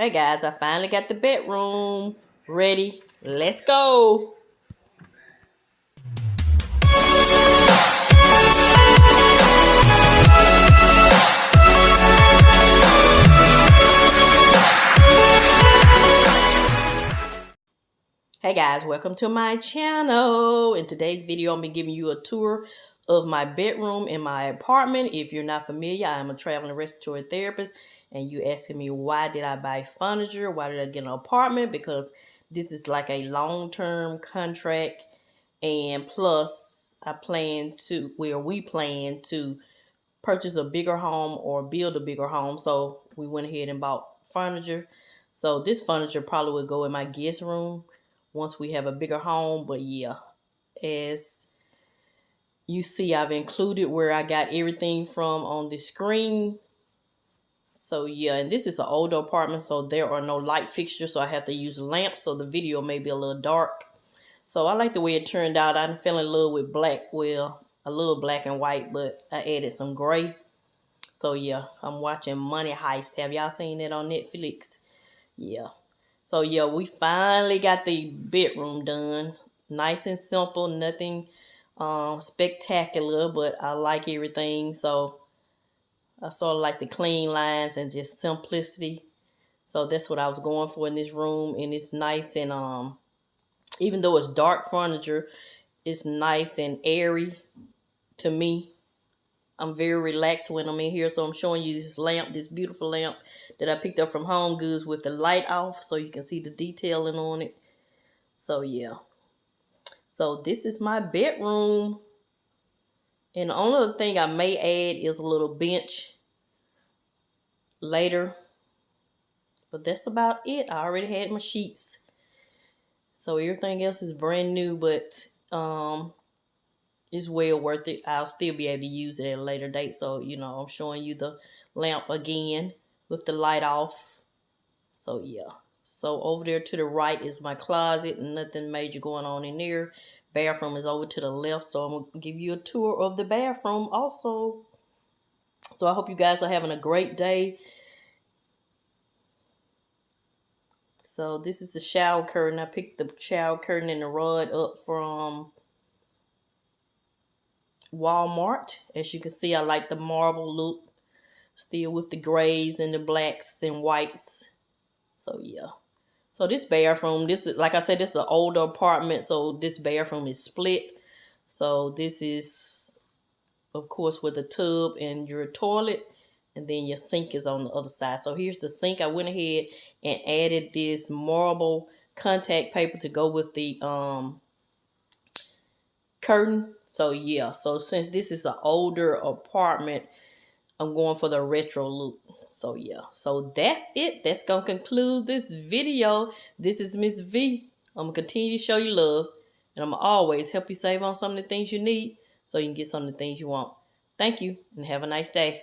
Hey guys, I finally got the bedroom ready. Let's go. Hey guys, welcome to my channel. In today's video, I'm going to be giving you a tour of my bedroom in my apartment. If you're not familiar, I am a traveling respiratory therapist, and you asking me why did I buy furniture? Why did I get an apartment? Because this is like a long-term contract, and plus we plan to purchase a bigger home or build a bigger home. So we went ahead and bought furniture. So this furniture probably would go in my guest room once we have a bigger home. But yeah, as you see, I've included where I got everything from on the screen. So yeah, and this is an older apartment, so there are no light fixtures, so I have to use lamps, so the video may be a little dark. So I like the way it turned out. I fell in love with black, well, a little black and white, but I added some gray. So yeah, I'm watching Money Heist. Have y'all seen it on Netflix? Yeah. So yeah, we finally got the bedroom done. Nice and simple, nothing spectacular, but I like everything. So I sort of like the clean lines and just simplicity. So that's what I was going for in this room. And it's nice, and even though it's dark furniture, it's nice and airy to me. I'm very relaxed when I'm in here. So I'm showing you this lamp, this beautiful lamp that I picked up from Home Goods with the light off, so you can see the detailing on it. So yeah. So this is my bedroom. And the only other thing I may add is a little bench later. But that's about it. I already had my sheets. So everything else is brand new, but it's well worth it. I'll still be able to use it at a later date. So, you know, I'm showing you the lamp again with the light off. So yeah. So over there to the right is my closet. Nothing major going on in there. Bathroom is over to the left. So I'm going to give you a tour of the bathroom also. So I hope you guys are having a great day. So this is the shower curtain. I picked the shower curtain and the rod up from Walmart. As you can see, I like the marble look. Still with the grays and the blacks and whites. So yeah. So this bathroom, this is, like I said, this is an older apartment. So this bathroom is split. So this is, of course, with a tub and your toilet. And then your sink is on the other side. So here's the sink. I went ahead and added this marble contact paper to go with the curtain. So yeah. So since this is an older apartment, I'm going for the retro look. So yeah. So that's it. That's going to conclude this video. This is Mrs Vee. I'm going to continue to show you love. And I'm going to always help you save on some of the things you need so you can get some of the things you want. Thank you and have a nice day.